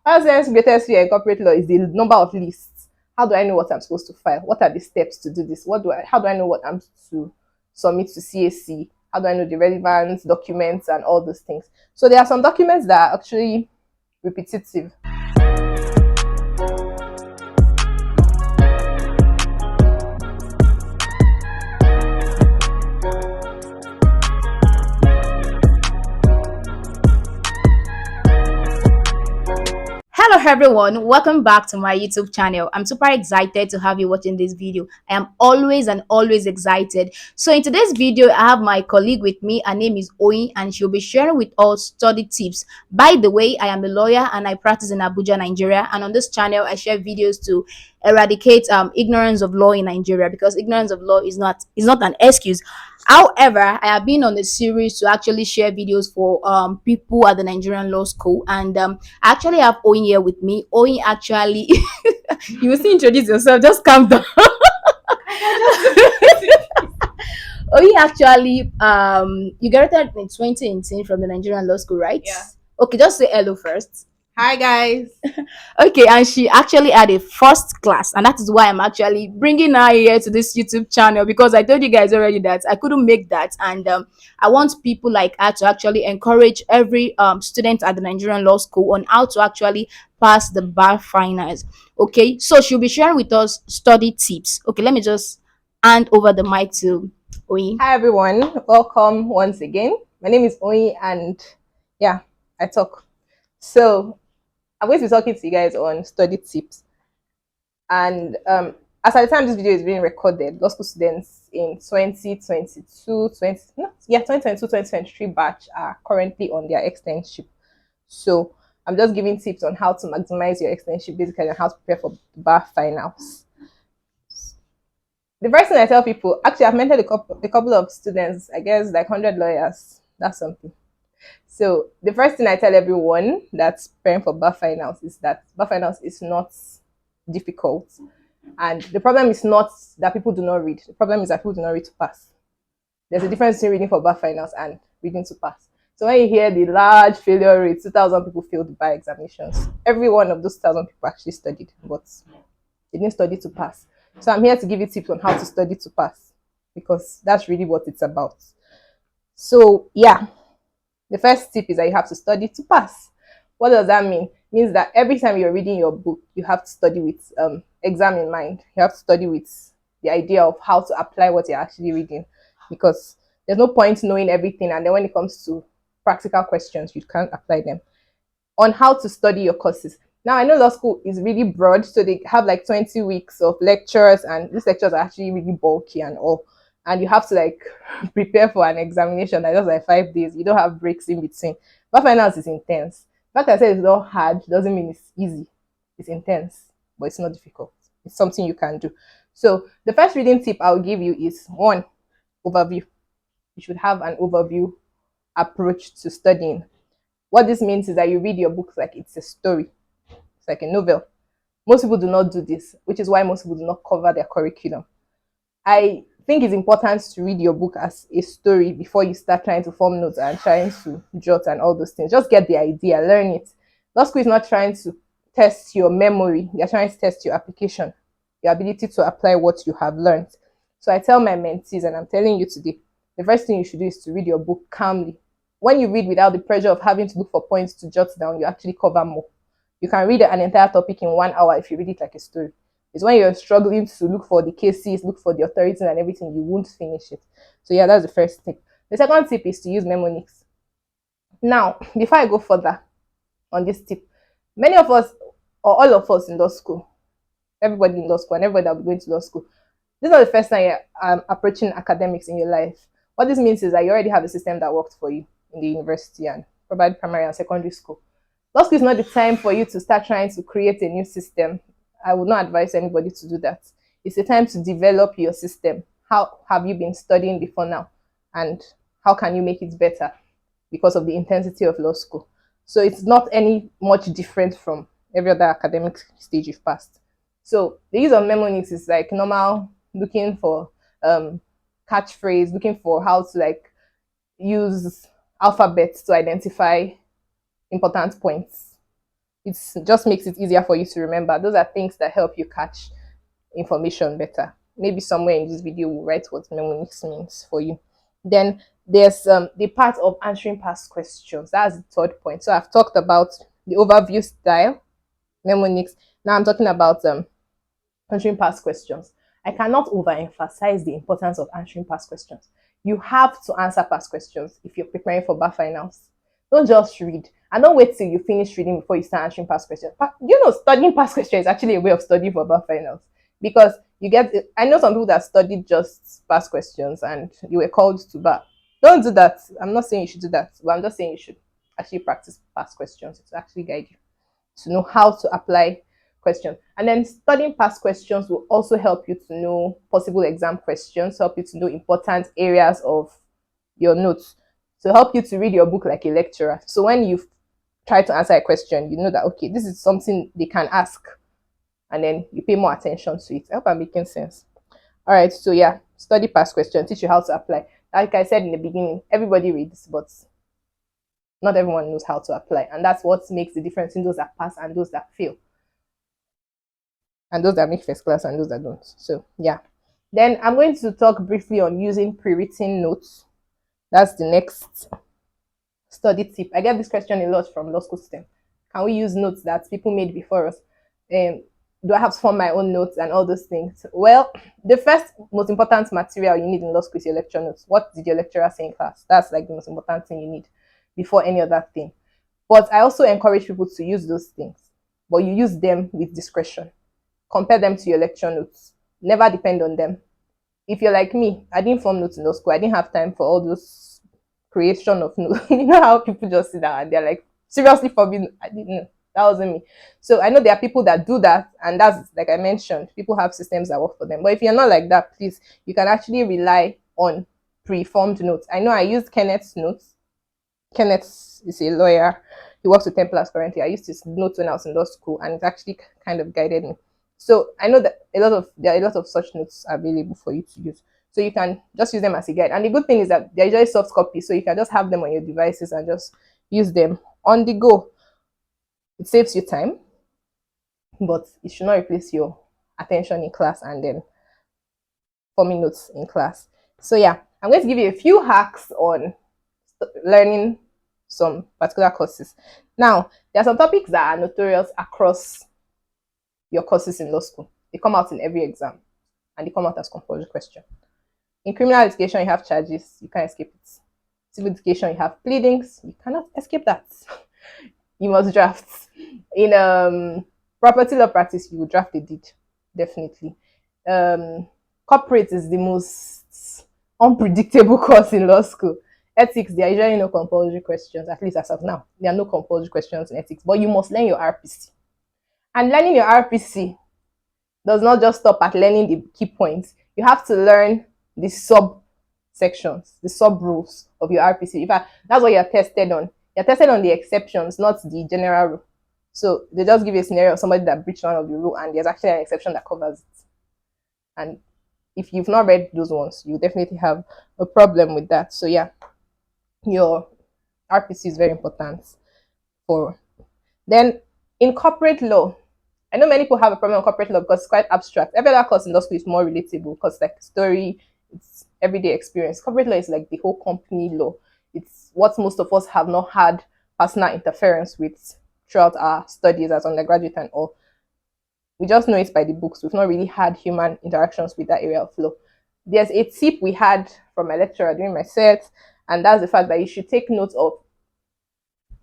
One of the greatest fear in corporate law is the number of lists. How do I know what I'm supposed to file? What are the steps to do this? How do I know what I'm to submit to CAC? How do I know the relevant documents and all those things? So there are some documents that are actually repetitive. Hello everyone, welcome back to my YouTube channel. I'm super excited to have you watching this video. I am always excited. So in today's video, I have my colleague with me. Her name is Oyin and she'll be sharing with us study tips. By the way, I am a lawyer and I practice in Abuja, Nigeria. And on this channel, I share videos to eradicate ignorance of law in Nigeria, because ignorance of law is not an excuse. However, I have been on a series to actually share videos for people at the Nigerian law school, and I actually have Oyin here with me. Oyin actually, you will see, introduce yourself. Just calm down. Oyin actually, you graduated in 2018 from the Nigerian law school, right? Yeah. Okay, just say hello first. Hi guys. Okay, and she actually had a first class, and that is why I'm actually bringing her here to this YouTube channel, because I told you guys already that I couldn't make that, and I want people like her to actually encourage every student at the Nigerian law school on how to actually pass the bar finals. Okay, so she'll be sharing with us study tips. Okay, let me just hand over the mic to Oyin. Hi everyone. Welcome once again. My name is Oyi and yeah, I talk. So I'm going to be talking to you guys on study tips. And as at the time this video is being recorded, law school students in 2023 batch are currently on their externship. So I'm just giving tips on how to maximize your externship, basically, and how to prepare for the bar finals. The first thing I tell people, actually, I've mentored a couple of students, I guess like 100 lawyers. That's something. So the first thing I tell everyone that's preparing for bar finals is that bar finals is not difficult. And the problem is not that people do not read. The problem is that people do not read to pass. There's a difference between reading for bar finals and reading to pass. So when you hear the large failure rate, 2,000 people failed bar examinations, every one of those 2,000 people actually studied, but they didn't study to pass. So I'm here to give you tips on how to study to pass, because that's really what it's about. So yeah, the first tip is that you have to study to pass. What does that mean? It means that every time you're reading your book, you have to study with exam in mind. You have to study with the idea of how to apply what you're actually reading, because there's no point knowing everything and then when it comes to practical questions, you can't apply them. On how to study your courses. Now, I know law school is really broad, so they have like 20 weeks of lectures, and these lectures are actually really bulky and all. And you have to like prepare for an examination that just like 5 days. You don't have breaks in between. But finance is intense. The fact I said it's not hard doesn't mean it's easy. It's intense, but it's not difficult. It's something you can do. So the first reading tip I'll give you is one, overview. You should have an overview approach to studying. What this means is that you read your books like it's a story. It's like a novel. Most people do not do this, which is why most people do not cover their curriculum. I think it's important to read your book as a story before you start trying to form notes and trying to jot and all those things. Just get the idea, learn it. Law school is not trying to test your memory. They're trying to test your application, your ability to apply what you have learned. So I tell my mentees, and I'm telling you today, the first thing you should do is to read your book calmly. When you read without the pressure of having to look for points to jot down, you actually cover more. You can read an entire topic in 1 hour if you read it like a story. It's when you're struggling to look for the cases, look for the authorities and everything, you won't finish it. So yeah, that's the first tip. The second tip is to use mnemonics. Now, before I go further on this tip, many of us, or all of us in law school, everybody in law school and everybody that will be going to law school, this is not the first time you're approaching academics in your life. What this means is that you already have a system that worked for you in the university and probably primary and secondary school. Law school is not the time for you to start trying to create a new system. I would not advise anybody to do that. It's a time to develop your system. How have you been studying before now? And how can you make it better because of the intensity of law school? So it's not any much different from every other academic stage you've passed. So the use of mnemonics is like normal, looking for catchphrase, looking for how to like use alphabets to identify important points. It just makes it easier for you to remember. Those are things that help you catch information better. Maybe somewhere in this video we'll write what mnemonics means for you. Then there's the part of answering past questions. That's the third point. So I've talked about the overview style, mnemonics. Now I'm talking about answering past questions. I cannot overemphasize the importance of answering past questions. You have to answer past questions if you're preparing for bar finals. Don't just read. And don't wait till you finish reading before you start answering past questions. You know, studying past questions is actually a way of studying for bar finals. Because you get, I know some people that studied just past questions and you were called to bar. Don't do that. I'm not saying you should do that, but I'm just saying you should actually practice past questions to actually guide you to know how to apply questions. And then studying past questions will also help you to know possible exam questions, help you to know important areas of your notes, to help you to read your book like a lecturer. So when you try to answer a question, you know that, okay, this is something they can ask, and then you pay more attention to it. I hope I'm making sense. All right, so yeah, study past questions, teach you how to apply. Like I said in the beginning, everybody reads, but not everyone knows how to apply. And that's what makes the difference in those that pass and those that fail. And those that make first class and those that don't. So yeah. Then I'm going to talk briefly on using pre-written notes. That's the next study tip. I get this question a lot from law school students. Can we use notes that people made before us? Do I have to form my own notes and all those things? Well, the first most important material you need in law school is your lecture notes. What did your lecturer say in class? That's like the most important thing you need before any other thing. But I also encourage people to use those things, but you use them with discretion. Compare them to your lecture notes. Never depend on them. If you're like me, I didn't form notes in law school. I didn't have time for all those creation of notes. You know how people just sit down and they're like, seriously forbidden. I didn't know. That wasn't me. So I know there are people that do that, and that's, like I mentioned, people have systems that work for them. But if you're not like that, please, you can actually rely on pre-formed notes. I know I used Kenneth's notes. Kenneth is a lawyer. He works with Templars currently. I used his notes when I was in law school, and it actually kind of guided me. So I know that there are a lot of such notes available for you to use. So you can just use them as a guide. And the good thing is that they're usually soft copies, so you can just have them on your devices and just use them on the go. It saves you time, but it should not replace your attention in class and then forming notes in class. So yeah, I'm going to give you a few hacks on learning some particular courses. Now, there are some topics that are notorious across your courses in law school. They come out in every exam, and they come out as compulsory question. In criminal litigation, you have charges, you can't escape it. Civil litigation, you have pleadings, you cannot escape that. You must draft. In property law practice, you will draft a deed, definitely. Corporate is the most unpredictable course in law school. Ethics, there are usually no compulsory questions, at least as of now. There are no compulsory questions in ethics, but you must learn your RPC. And learning your RPC does not just stop at learning the key points. You have to learn the sub sections, the sub rules of your RPC. In fact, that's what you're tested on. You're tested on the exceptions, not the general rule. So they just give you a scenario of somebody that breached one of the rule, and there's actually an exception that covers it. And if you've not read those ones, you definitely have a problem with that. So yeah, your RPC is very important for. Then in corporate law, I know many people have a problem with corporate law because it's quite abstract. Every other course in law school is more relatable because like story, it's everyday experience. Corporate law is like the whole company law. It's what most of us have not had personal interference with throughout our studies as undergraduate and all. We just know it by the books. We've not really had human interactions with that area of law. There's a tip we had from my lecturer during my set, and that's the fact that you should take note of,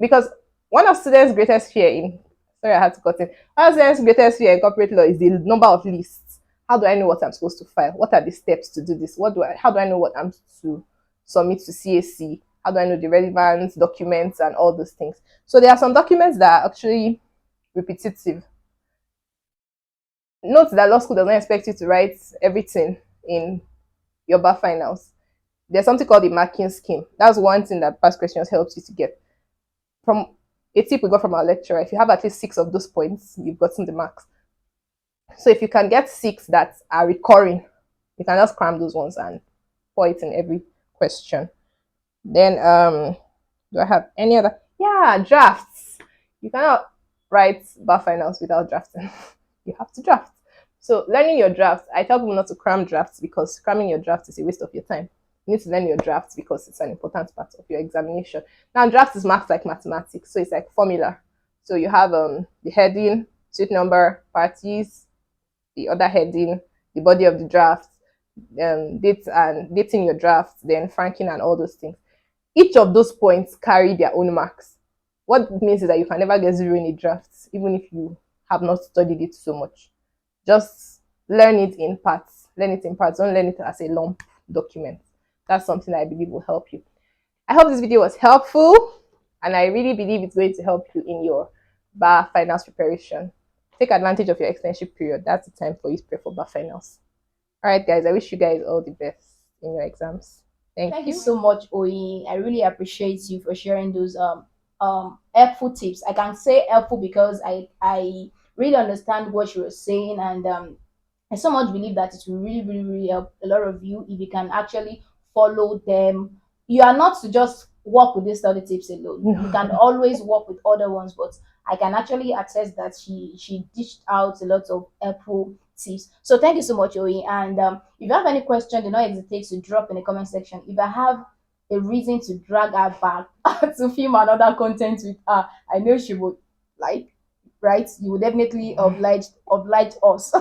because one of students' greatest fear in sorry, I had to cut in. One of students' greatest fear in corporate law is the number of lists. How do I know what I'm supposed to file? What are the steps to do this? How do I know what I'm to submit to CAC? How do I know the relevant documents and all those things? So there are some documents that are actually repetitive. Note that law school does not expect you to write everything in your bar finals. There's something called the marking scheme. That's one thing that past questions helps you to get. From a tip we got from our lecturer, if you have at least 6 of those points, you've gotten the marks. So if you can get 6 that are recurring, you can just cram those ones and pour it in every question. Then do I have any other? Yeah, drafts. You cannot write bar finals without drafting. You have to draft. So learning your drafts, I tell people not to cram drafts because cramming your drafts is a waste of your time. You need to learn your drafts because it's an important part of your examination. Now, draft is marked like mathematics, so it's like formula. So you have the heading, suite number, parties, the other heading, the body of the draft, dates and dating your draft, then franking and all those things. Each of those points carry their own marks. What it means is that you can never get zero in a draft, even if you have not studied it so much. Just learn it in parts. Learn it in parts. Don't learn it as a lump document. That's something I believe will help you. I hope this video was helpful, and I really believe it's going to help you in your bar finals preparation. Take advantage of your externship period. That's the time for you to prepare for bar finals. All right, guys, I wish you guys all the best in your exams. Thank you so much, Oyi. I really appreciate you for sharing those helpful tips. I can say helpful because I really understand what you were saying, and I so much believe that it will really help a lot of you if you can actually follow them. You are not to just work with these study tips alone. You can always work with other ones, but I can actually attest that she dished out a lot of helpful tips. So thank you so much, Oyi. And if you have any question, do not hesitate to drop in the comment section. If I have a reason to drag her back to film another content with her, I know she would like, right? You would definitely oblige us.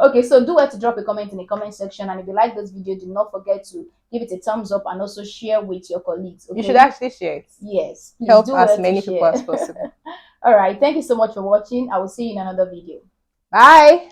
Okay, so do well to drop a comment in the comment section, and if you like this video, do not forget to give it a thumbs up and also share with your colleagues. Okay? You should actually share it. Yes, please help do as well many to people share. as possible. All right, thank you so much for watching. I will see you in another video. Bye.